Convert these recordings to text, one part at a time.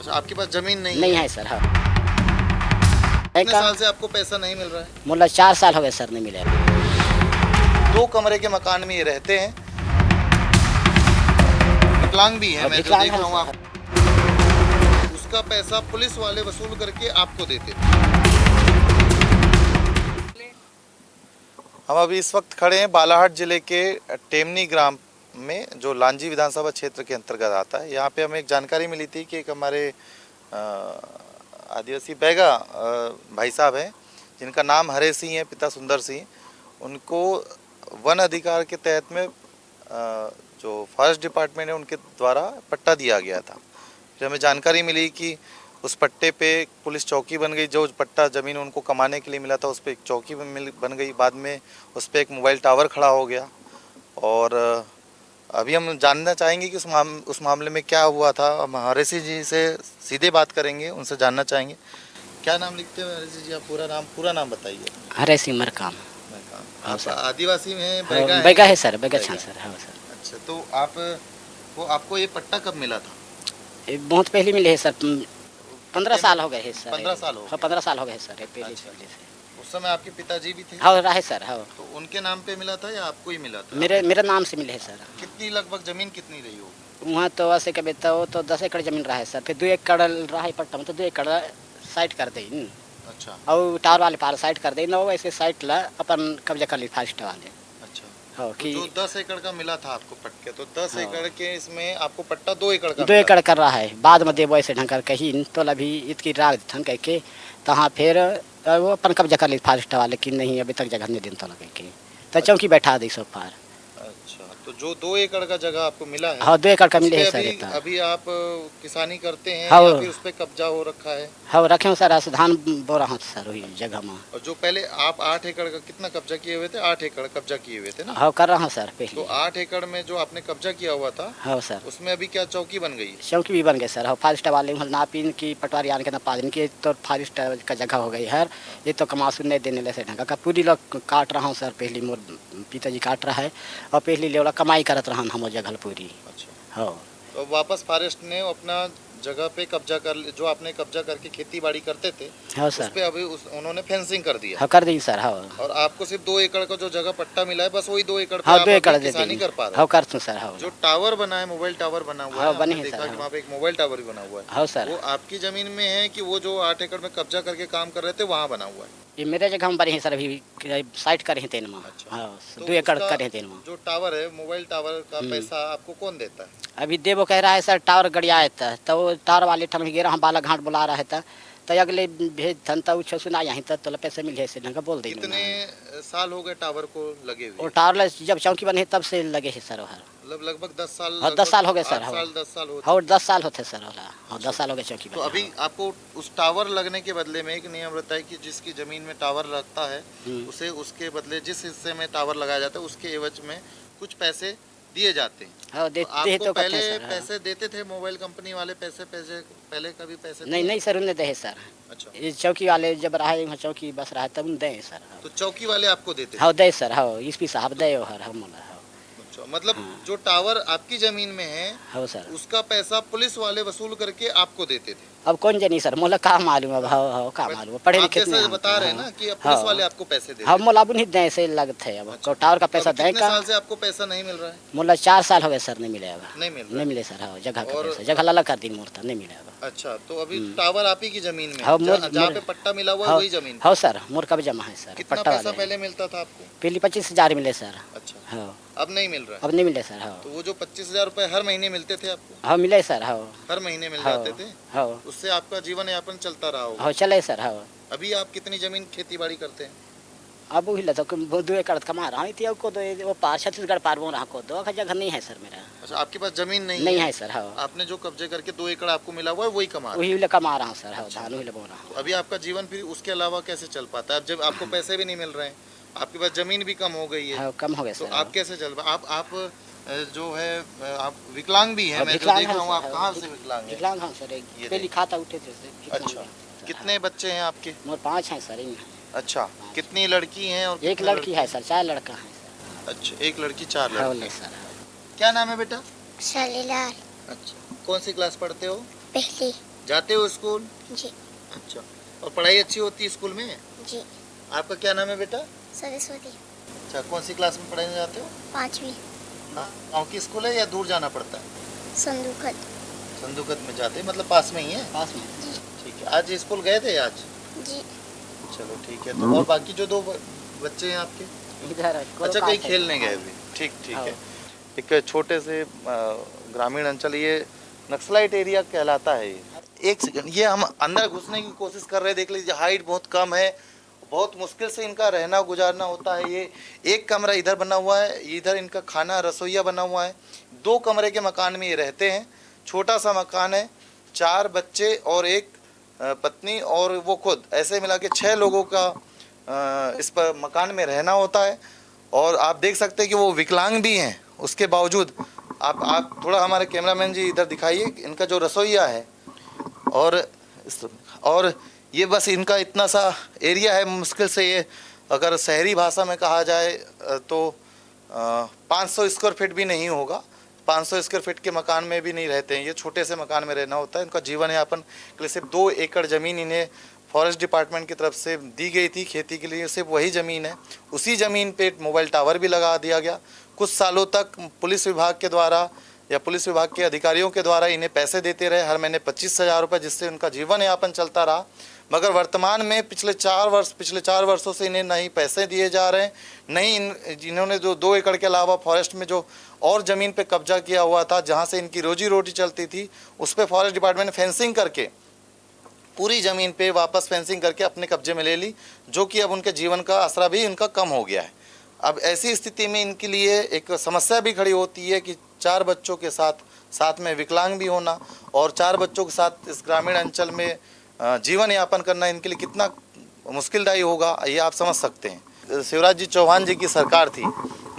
अच्छा, आपके पास जमीन नहीं नहीं है? है सर। हाँ, कितने साल से आपको पैसा नहीं मिल रहा है? मतलब 4 साल हो गए सर, नहीं मिले। 2 कमरे के मकान में ये रहते हैं, विकलांग भी है, मैं जो देख रहा हूँ आप, उसका पैसा पुलिस वाले वसूल करके आपको देते थे। हम अभी इस वक्त खड़े हैं बालाहाट जिले के टेमनी ग्राम में, जो लांजी विधानसभा क्षेत्र के अंतर्गत आता है। यहाँ पे हमें एक जानकारी मिली थी कि एक हमारे आदिवासी बैगा भाई साहब हैं, जिनका नाम हरे सिंह है, पिता सुंदर सिंह। उनको वन अधिकार के तहत में जो फॉरेस्ट डिपार्टमेंट है उनके द्वारा पट्टा दिया गया था। फिर हमें जानकारी मिली कि उस पट्टे पे पुलिस चौकी बन गई। जो पट्टा ज़मीन उनको कमाने के लिए मिला था उस पर एक चौकी बन गई। बाद में उस पर एक मोबाइल टावर खड़ा हो गया। और अभी हम जानना चाहेंगे कि उस मामले में क्या हुआ था। हम हरेसी जी से सीधे बात करेंगे, उनसे जानना चाहेंगे। क्या नाम लिखते हैं हरेसी जी? आप पूरा नाम बताइए। हरे सिंह मरकाम। आप आदिवासी में हैं? बैगा है सर, बैगा छान सर। हाँ सर। अच्छा, तो आपको ये पट्टा कब मिला था? बहुत पहले मिले है सर, 15 साल हो गए है सर। 15 साल हो गए? हाँ, 15 साल हो गए सर पहले। अच्छा। उस समय आपके पिताजी भी थे? हाँ रहे सर। हाँ, तो उनके नाम पे मिला था या आपको ही मिला था? मेरे नाम से मिले है सर। कितनी लगभग जमीन कितनी रही होगी? वहाँ तो ऐसे कभी तो 10 एकड़ जमीन रहा है सर। फिर 2 एकड़ रहा है पट्टा में, तो 2 एकड़ साइड कर दी। अच्छा। और टावर वाले पार साइड कर दी ना, वैसे साइड ला अपन कब्जा कर ली फास्ट वाले। अच्छा। हाँ, तो जो 10 एकड़ का मिला था आपको पट्टे, तो 10 एकड़ के इसमें आपको पट्टा 2 एकड़ का 2 एकड़ कर रहा है। बाद में देव ऐसे ढंग कर कहीं तो अभी इसकी राग थन कह के तहाँ फिर वो अपन कब्जा कर ली फास्ट वाले कि नहीं अभी तक जगह नहीं दिन तो लगे के तो चौकी बैठा दी सब पार। अच्छा, तो जो 2 एकड़ का जगह आपको मिला है, हाँ 2 एकड़ का मिले है अभी, सर। अभी आप किसानी करते हैं हाँ, या फिर उस पे कब्जा हो रखा है? हाँ रखे हूँ सर, धान बो रहा हूँ सर वही जगह में। और जो पहले आप 8 एकड़ का कितना कब्जा किए हुए थे? 8 एकड़ कब्जा किए हुए थे ना? हाँ कर रहा हूँ सर तो पहले। 8 एकड़ में जो आपने कब्जा किया हुआ था, हाँ सर, उसमें अभी क्या चौकी बन गई? चौकी भी बन गए सर। हाँ, फारिस्ट वाले नापिन की पटवारी आने के ना पादिन की तो फारिस्ट का जगह हो गई है। ये तो कमासू नहीं देने ले से ढंगा का पूरी लोग काट रहा हूँ सर। पहली मोर पिताजी काट रहा है और पहली लेवला कमाई करत रहा हम जगह पूरी। अच्छा। हाँ, तो वापस फॉरेस्ट ने अपना जगह पे कब्जा कर, जो आपने कब्जा करके खेती बाड़ी करते थे, हाँ उस सर। पे अभी उन्होंने फेंसिंग कर दिया। हाँ कर दी सर। हाँ, और आपको सिर्फ 2 एकड़ का जो जगह पट्टा मिला है, बस वही 2 एकड़ पे हाँ आप 2 एकड़ अभी दे किसानी दी। कर पा रहे हाँ हो। कर दूँ सर। हाँ, जो टावर बना है, मोबाइल टावर बना हुआ हाँ है, बने हमने हैं देखा सर। कि हाँ, वहाँ पे एक मोबाइल टावर भी बना हुआ है। हाँ सर। वो आपकी जमीन में है कि वो जो 8 एकड़ में कब्जा करके काम कर रहे थे वहाँ बना हुआ है? ये मेरे जगह में बने हैं सर, अभी साइड करे हैं 3 में। अच्छा। हाँ तो 2 एकड़ उसका करे हैं 3 में। जो टावर है, मोबाइल टावर का पैसा आपको कौन देता है? अभी देवो कह रहा है सर टावर गड़िया था, तो वो टावर वाले ठन गिरा हम बाला घाट बुला रहा था, तो अगले भेज धन तो उछ सुना यहाँ तक तो पैसे मिले से ढंग बोल दी। कितने साल हो गए टावर को लगे हुए? और टावर जब चौकी बने तब से लगे है सर। मतलब लगभग 10 साल? हाँ 10 साल हो गए सर। 10 साल हो हाँ 10 साल होते सर। हाँ 10 साल हो गए चौकी तो अभी आपको उस टावर लगने के बदले में एक नियम रहता है कि जिसकी जमीन में टावर लगता है उसे उसके बदले जिस हिस्से में टावर लगाया जाता है उसके एवज में कुछ पैसे दिए जाते हैं। हाँ तो आपको तो पहले सर। पैसे देते थे मोबाइल कंपनी वाले? पैसे पहले कभी पैसे नहीं नहीं सर, उन्हें दे सर। अच्छा। ये चौकी वाले जब रहा है चौकी बस रहा है तब उन्हें दे सर। तो चौकी वाले आपको देते? हाँ दे सर। हाँ इसपी साहब दे हर हम। अच्छा, मतलब जो टावर आपकी जमीन में है, हाँ सर, उसका पैसा पुलिस वाले वसूल करके आपको देते थे? अब कौन जानी सर, मोला का मालूम है। हाँ का मालूम, पढ़े लिखे जैसे बता रहे हैं ना कि पुलिस वाले आपको पैसे देते? हाँ मोला नहीं दे से लगते है। अब टावर का पैसा दे कितने का साल से आपको पैसा नहीं मिल रहा है? मोला 4 साल हो गए सर, नहीं मिले। अब नहीं मिले सर। हाँ जगह का और पैसा जगह लाला कर दी मूर्ता नहीं मिले। अब अच्छा, तो अभी टावर आप ही की जमीन में हाँ, जहाँ पे पट्टा मिला हुआ है वही जमीन? हाँ सर, मोर कब जमा है सर। कितना पट्टा पैसा वाले पहले मिलता था आपको? पहले 25,000 मिले सर। अच्छा, हाँ अब नहीं मिल रहा है? अब नहीं मिले सर। हाँ तो वो जो 25,000 रुपए हर महीने मिलते थे आपको? हाँ मिले सर। हाँ हर महीने मिल हाँ जाते थे? हाँ उससे आपका जीवन यापन चलता रहा होगा? हाँ चले सर। हाँ अभी आप कितनी जमीन खेती बाड़ी करते हैं? अब वही लता 2 एकड़ कमा रहा हूँ को दो वो पार छत्तीसगढ़ पार वो रहा को 2 जगह नहीं है सर मेरा। अच्छा, आपके पास जमीन नहीं है सर। हाँ आपने जो कब्जे करके 2 एकड़ आपको मिला हुआ है वही कमा रहे हैं? वही कमा रहा हूँ सर। हाँ धान वही लगा रहा हूँ। तो अभी आपका जीवन फिर उसके अलावा कैसे चल पाता है? अब जब आपको पैसे भी नहीं मिल रहे हैं, आपके पास जमीन भी कम हो गई है, हाँ कम हो गए तो सर। आप कैसे चल पा? आप जो है आप विकलांग भी हैं, मैं जो विकलांग देख रहा हूँ। हैं आप सर। कहाँ से विकलांग हैं? विकलांग हाँ सर, पहली खाता उठे थे सर। अच्छा, कितने बच्चे हैं आपके? मोर 5 हैं सर। अच्छा, कितनी लड़की हैं और एक कितने लड़की है सर, 4 लड़का है सर। अच्छा, एक लड़की 4 हाँ लड़के। सर। क्या नाम है बेटा? शालीलाल। अच्छा, कौन सी क्लास पढ़ते हो? पहली। जाते हो स्कूल? जी। अच्छा, और पढ़ाई अच्छी होती है स्कूल में? जी। आपका क्या नाम है बेटा? सरस्वती। अच्छा, कौन सी क्लास में पढ़ने जाते हो? 5वीं। हाँ, गाँव की स्कूल है या दूर जाना पड़ता है? संदूकत। संदूकत में जाते हैं, मतलब पास में ही है? पास में। जी। ठीक है, आज स्कूल गए थे आज? जी। चलो ठीक है। तो और बाकी जो दो बच्चे हैं आपके? इधर अच्छा, कहीं खेलने गए हुए? ठीक ठीक है। एक छोटे से ग्रामीण अंचल, ये नक्सलाइट एरिया कहलाता है ये। एक सेकंड, ये हम अंदर घुसने की कोशिश कर रहे हैं। देख लीजिए, हाइट बहुत कम है, बहुत मुश्किल से इनका रहना गुजारना होता है। ये एक कमरा इधर बना हुआ है, इधर इनका खाना रसोईया बना हुआ है। 2 कमरे के मकान में ये रहते हैं। छोटा सा मकान है, 4 बच्चे और एक पत्नी और वो खुद, ऐसे मिला के 6 लोगों का इस पर मकान में रहना होता है। और आप देख सकते हैं कि वो विकलांग भी हैं, उसके बावजूद आप थोड़ा हमारे कैमरामैन जी इधर दिखाइए, इनका जो रसोईया है और ये बस इनका इतना सा एरिया है। मुश्किल से ये अगर शहरी भाषा में कहा जाए तो 500 स्क्वायर फीट भी नहीं होगा। 500 स्क्वायर फीट के मकान में भी नहीं रहते हैं, ये छोटे से मकान में रहना होता है। इनका जीवन यापन के लिए सिर्फ 2 एकड़ ज़मीन इन्हें फॉरेस्ट डिपार्टमेंट की तरफ से दी गई थी खेती के लिए, सिर्फ वही ज़मीन है। उसी ज़मीन पे मोबाइल टावर भी लगा दिया गया। कुछ सालों तक पुलिस विभाग के द्वारा या पुलिस विभाग के अधिकारियों के द्वारा इन्हें पैसे देते रहे, हर महीने 25,000 रुपये, जिससे उनका जीवन यापन चलता रहा। मगर वर्तमान में पिछले 4 वर्षों से इन्हें नहीं पैसे दिए जा रहे हैं, नहीं इन्होंने जो 2 एकड़ के अलावा फॉरेस्ट में जो और ज़मीन पे कब्जा किया हुआ था, जहाँ से इनकी रोजी रोटी चलती थी, उस पर फॉरेस्ट डिपार्टमेंट ने फेंसिंग करके पूरी ज़मीन पे वापस फेंसिंग करके अपने कब्जे में ले ली, जो कि अब उनके जीवन का आसरा भी इनका कम हो गया है। अब ऐसी स्थिति में इनके लिए एक समस्या भी खड़ी होती है कि 4 बच्चों के साथ में विकलांग भी होना और 4 बच्चों के साथ इस ग्रामीण अंचल में जीवन यापन करना इनके लिए कितना मुश्किलदायी होगा, ये आप समझ सकते हैं। शिवराज जी चौहान जी की सरकार थी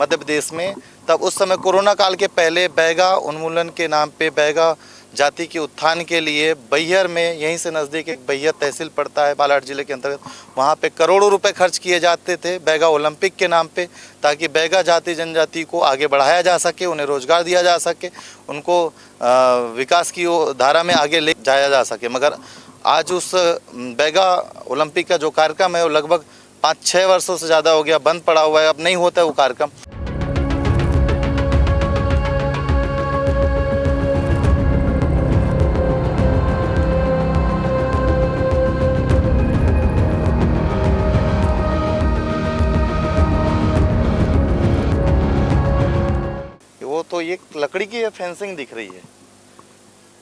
मध्य प्रदेश में, तब उस समय कोरोना काल के पहले बैगा उन्मूलन के नाम पे, बैगा जाति के उत्थान के लिए बैहर में, यहीं से नज़दीक एक बैहर तहसील पड़ता है बालाघाट जिले के अंतर्गत, वहाँ पे करोड़ों रुपए खर्च किए जाते थे बैगा ओलंपिक के नाम पे, ताकि बैगा जाति जनजाति को आगे बढ़ाया जा सके, उन्हें रोजगार दिया जा सके, उनको विकास की धारा में आगे ले जाया जा सके। मगर आज उस बैगा ओलंपिक का जो कार्यक्रम है वो लगभग 5-6 वर्षों से ज़्यादा हो गया बंद पड़ा हुआ है, अब नहीं होता है वो कार्यक्रम। वो तो ये लकड़ी की फेंसिंग दिख रही है,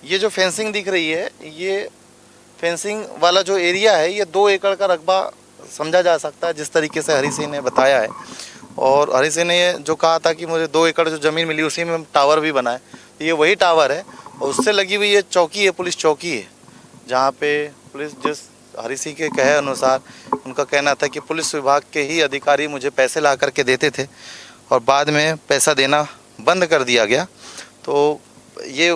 ये जो फेंसिंग दिख रही है, ये फेंसिंग वाला जो एरिया है, ये 2 एकड़ का रकबा समझा जा सकता है, जिस तरीके से हरी सिंह ने बताया है। और हरी सिंह ने ये जो कहा था कि मुझे 2 एकड़ जो ज़मीन मिली उसी में टावर भी बना है, तो ये वही टावर है और उससे लगी हुई ये चौकी है, पुलिस चौकी है, जहाँ पे पुलिस, जिस हरी सिंह के कहे अनुसार, उनका कहना था कि पुलिस विभाग के ही अधिकारी मुझे पैसे ला करके देते थे और बाद में पैसा देना बंद कर दिया गया। तो ये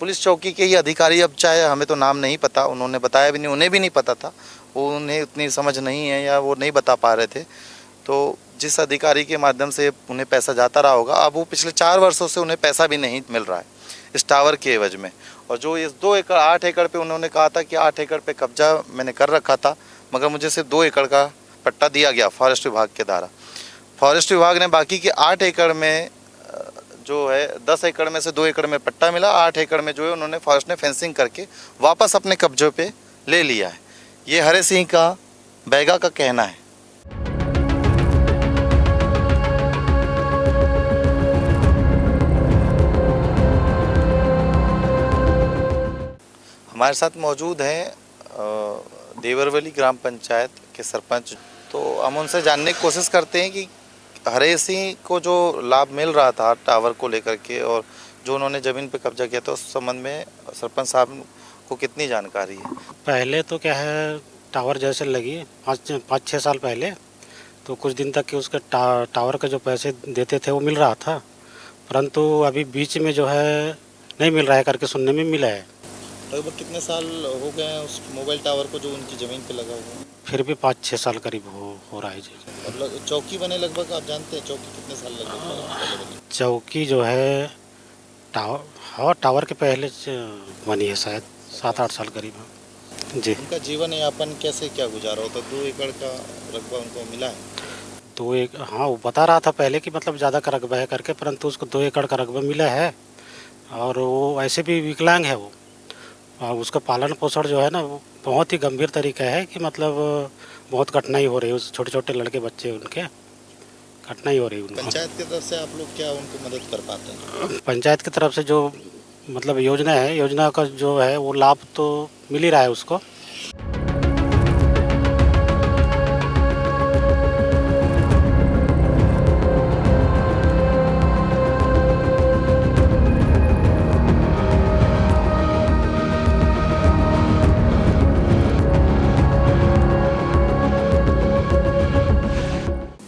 पुलिस चौकी के ही अधिकारी, अब चाहे हमें तो नाम नहीं पता, उन्होंने बताया भी नहीं, उन्हें भी नहीं पता था, वो उन्हें उतनी समझ नहीं है या वो नहीं बता पा रहे थे, तो जिस अधिकारी के माध्यम से उन्हें पैसा जाता रहा होगा, अब वो पिछले 4 वर्षों से उन्हें पैसा भी नहीं मिल रहा है इस टावर के एवज में। और जो इस 2 एकड़ 8 एकड़ पे उन्होंने कहा था कि 8 एकड़ पे कब्जा मैंने कर रखा था, मगर मुझे सिर्फ 2 एकड़ का पट्टा दिया गया फॉरेस्ट विभाग के द्वारा। फॉरेस्ट विभाग ने बाकी के 8 एकड़ में जो है 10 एकड़ में से 2 एकड़ में पट्टा मिला, 8 एकड़ में जो है उन्होंने फॉरेस्ट ने फेंसिंग करके वापस अपने कब्जे पे ले लिया है। ये हरे सिंह का बैगा का कहना है। हमारे साथ मौजूद हैं देवरवली ग्राम पंचायत के सरपंच, तो हम उनसे जानने की कोशिश करते हैं कि हरे सिंह को जो लाभ मिल रहा था टावर को लेकर के और जो उन्होंने ज़मीन पे कब्जा किया था, उस संबंध में सरपंच साहब को कितनी जानकारी है? पहले तो क्या है, टावर जैसे लगी 5-6 साल पहले, तो कुछ दिन तक कि उसके टावर के जो पैसे देते थे वो मिल रहा था, परंतु अभी बीच में जो है नहीं मिल रहा है करके सुनने में मिला है। लगभग कितने साल हो गए हैं उस मोबाइल टावर को जो उनकी ज़मीन पे लगा हुआ है? फिर भी 5-6 साल करीब हो रहा है जी। मतलब चौकी बने लगभग, आप जानते हैं चौकी कितने साल लगे? चौकी जो है टावर के पहले बनी है शायद, 7-8 साल करीब हाँ जी। उनका जीवन यापन कैसे क्या गुजारा होता? 2 एकड़ का रकबा उनको मिला है? तो एक हाँ वो बता रहा था पहले कि मतलब ज़्यादा का रकबा है करके, परंतु उसको 2 एकड़ का रकबा मिला है और वो ऐसे भी विकलांग है वो। और उसका पालन पोषण जो है ना वो बहुत ही गंभीर तरीका है कि मतलब बहुत कठिनाई हो रही है, उस छोटे छोटे लड़के बच्चे उनके कठिनाई हो रही है उनको। पंचायत की तरफ से आप लोग क्या उनको मदद कर पाते हैं? पंचायत की तरफ से जो मतलब योजना है, योजना का जो है वो लाभ तो मिल ही रहा है उसको।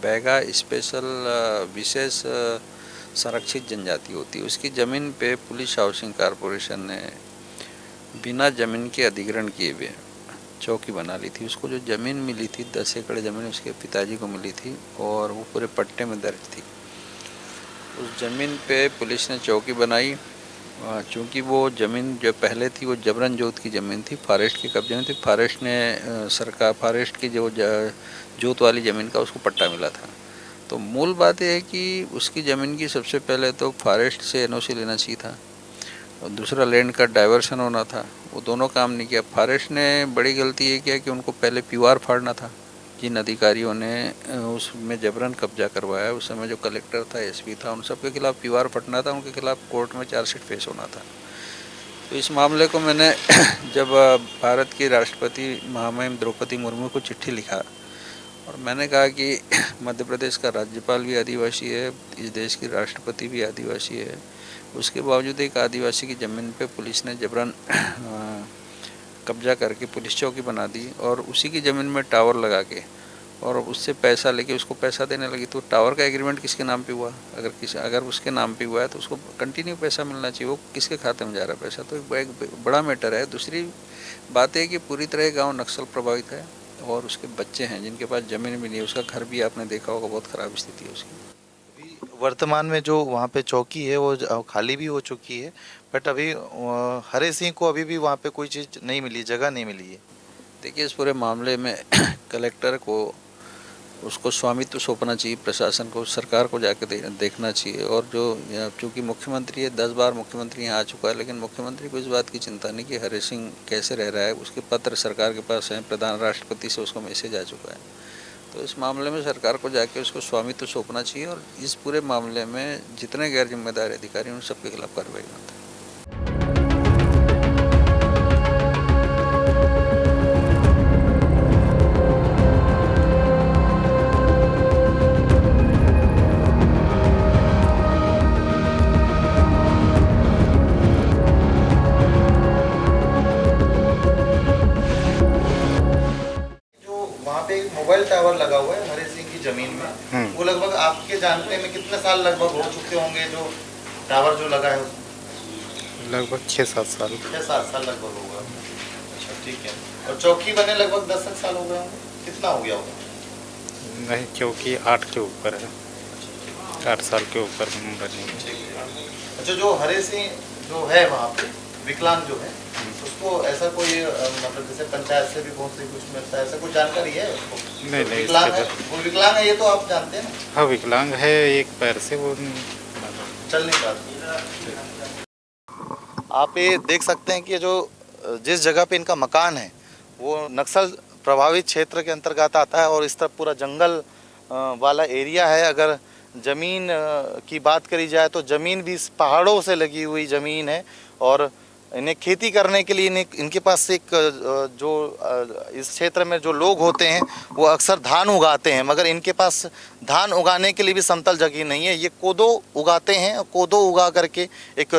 बैगा स्पेशल विशेष संरक्षित जनजाति होती है, उसकी ज़मीन पे पुलिस हाउसिंग कॉरपोरेशन ने बिना ज़मीन के अधिग्रहण किए हुए चौकी बना ली थी। उसको जो ज़मीन मिली थी 10 एकड़ ज़मीन उसके पिताजी को मिली थी और वो पूरे पट्टे में दर्ज थी। उस ज़मीन पे पुलिस ने चौकी बनाई। चूँकि वो ज़मीन जो पहले थी वो जबरन जोत की ज़मीन थी, फॉरेस्ट के कब्जे में थी। फॉरेस्ट ने सरकार फॉरेस्ट की जो जोत वाली ज़मीन का उसको पट्टा मिला था। तो मूल बात यह है कि उसकी ज़मीन की सबसे पहले तो फॉरेस्ट से एनओसी लेना चाहिए था और दूसरा लैंड का डाइवर्शन होना था। वो दोनों काम नहीं किया। फॉरेस्ट ने बड़ी गलती ये किया कि उनको पहले पीवार फाड़ना था। जिन अधिकारियों ने उसमें जबरन कब्जा करवाया, उस समय जो कलेक्टर था, एसपी था, उन सब के खिलाफ पीवार फटना था, उनके खिलाफ कोर्ट में चार्जशीट पेश होना था। तो इस मामले को मैंने जब भारत की राष्ट्रपति महामहिम द्रौपदी मुर्मू को चिट्ठी लिखा और मैंने कहा कि मध्य प्रदेश का राज्यपाल भी आदिवासी है, इस देश की राष्ट्रपति भी आदिवासी है, उसके बावजूद एक आदिवासी की ज़मीन पे पुलिस ने जबरन कब्जा करके पुलिस चौकी बना दी और उसी की ज़मीन में टावर लगा के और उससे पैसा लेके उसको पैसा देने लगी। तो टावर का एग्रीमेंट किसके नाम पे हुआ? अगर उसके नाम पे हुआ है तो उसको कंटिन्यू पैसा मिलना चाहिए। वो किसके खाते में जा रहा है पैसा? तो एक बड़ा मैटर है। दूसरी बात है कि पूरी तरह गाँव नक्सल प्रभावित है और उसके बच्चे हैं जिनके पास ज़मीन भी नहीं है। उसका घर भी आपने देखा होगा, बहुत ख़राब स्थिति है उसकी। वर्तमान में जो वहाँ पे चौकी है वो खाली भी हो चुकी है, बट अभी हरे सिंह को अभी भी वहाँ पे कोई चीज़ नहीं मिली, जगह नहीं मिली है। देखिए, इस पूरे मामले में कलेक्टर को उसको स्वामित्व सौंपना चाहिए, प्रशासन को, सरकार को जाके देखना चाहिए। और जो चूँकि मुख्यमंत्री है, 10 बार मुख्यमंत्री यहाँ आ चुका है, लेकिन मुख्यमंत्री को इस बात की चिंता नहीं कि हरे सिंह कैसे रह रहा है। उसके पत्र सरकार के पास हैं, प्रधान राष्ट्रपति से उसको मैसेज आ चुका है। तो इस मामले में सरकार को जाके उसको स्वामित्व सौंपना चाहिए और इस पूरे मामले में जितने गैर जिम्मेदार अधिकारी हैं उन सबके खिलाफ कार्रवाई होती है। मोबाइल टावर लगा हुआ है हरे सिंह की जमीन में, वो लगभग आपके जानने में कितने साल लगभग हो चुके होंगे जो टावर जो लगा है उसमें? लगभग 6-7 साल। 6-7 साल लगभग होगा। अच्छा, ठीक है। और चौकी बने लगभग 10 साल हो गए होंगे, कितना हो गया होगा? नहीं, चौकी 8 के ऊपर है, 8 साल के ऊपर बनी है। अच्छा, जो हरे सिंह जो है वहाँ पे विकलांग जो है, उसको ऐसा कोई मतलब जैसे पंचायत से भी बहुत से कुछ मिलता है, ऐसा कुछ जानकारी है उसको? नहीं, विकलांग है, वो विकलांग है, ये तो आप जानते हैं ना? हाँ, विकलांग है, एक पैर से वो चल नहीं पाता। आप ये देख सकते हैं कि जो जिस जगह पे इनका मकान है वो नक्सल प्रभावित क्षेत्र के अंतर्गत आता है और इस तरफ पूरा जंगल वाला एरिया है। अगर ज़मीन की बात करी जाए तो ज़मीन भी पहाड़ों से लगी हुई ज़मीन है और इन्हें खेती करने के लिए इनके पास एक जो इस क्षेत्र में जो लोग होते हैं वो अक्सर धान उगाते हैं, मगर इनके पास धान उगाने के लिए भी समतल जगह नहीं है। ये कोदो उगाते हैं, कोदो उगा करके एक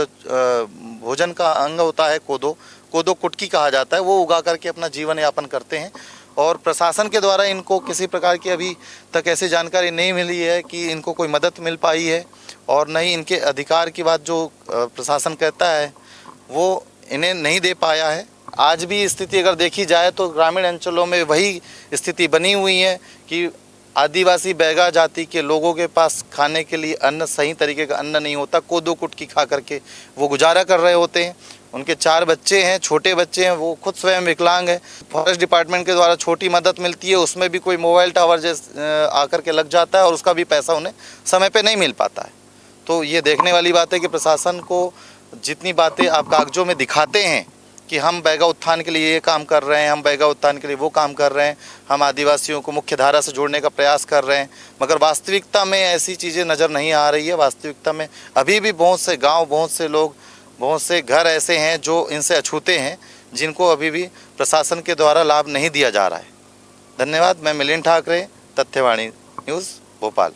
भोजन का अंग होता है कोदो कुटकी कहा जाता है, वो उगा करके अपना जीवन यापन करते हैं। और प्रशासन के द्वारा इनको किसी प्रकार की अभी तक ऐसी जानकारी नहीं मिली है कि इनको कोई मदद मिल पाई है और न ही इनके अधिकार की बात जो प्रशासन कहता है वो इन्हें नहीं दे पाया है। आज भी स्थिति अगर देखी जाए तो ग्रामीण अंचलों में वही स्थिति बनी हुई है कि आदिवासी बैगा जाति के लोगों के पास खाने के लिए अन्न, सही तरीके का अन्न नहीं होता। कोदो कुटकी खा करके वो गुजारा कर रहे होते हैं। उनके 4 बच्चे हैं, छोटे बच्चे हैं, वो खुद स्वयं विकलांग है। फॉरेस्ट डिपार्टमेंट के द्वारा छोटी मदद मिलती है, उसमें भी कोई मोबाइल टावर जैसे आकर के लग जाता है और उसका भी पैसा उन्हें समय पे नहीं मिल पाता है। तो ये देखने वाली बात है कि प्रशासन को जितनी बातें आप कागजों में दिखाते हैं कि हम बैगा उत्थान के लिए ये काम कर रहे हैं, हम बैगा उत्थान के लिए वो काम कर रहे हैं, हम आदिवासियों को मुख्य धारा से जोड़ने का प्रयास कर रहे हैं, मगर वास्तविकता में ऐसी चीज़ें नज़र नहीं आ रही है। वास्तविकता में अभी भी बहुत से गांव, बहुत से लोग, बहुत से घर ऐसे हैं जो इनसे अछूते हैं, जिनको अभी भी प्रशासन के द्वारा लाभ नहीं दिया जा रहा है। धन्यवाद। मैं मिलिंद ठाकरे, तथ्यवाणी न्यूज़, भोपाल।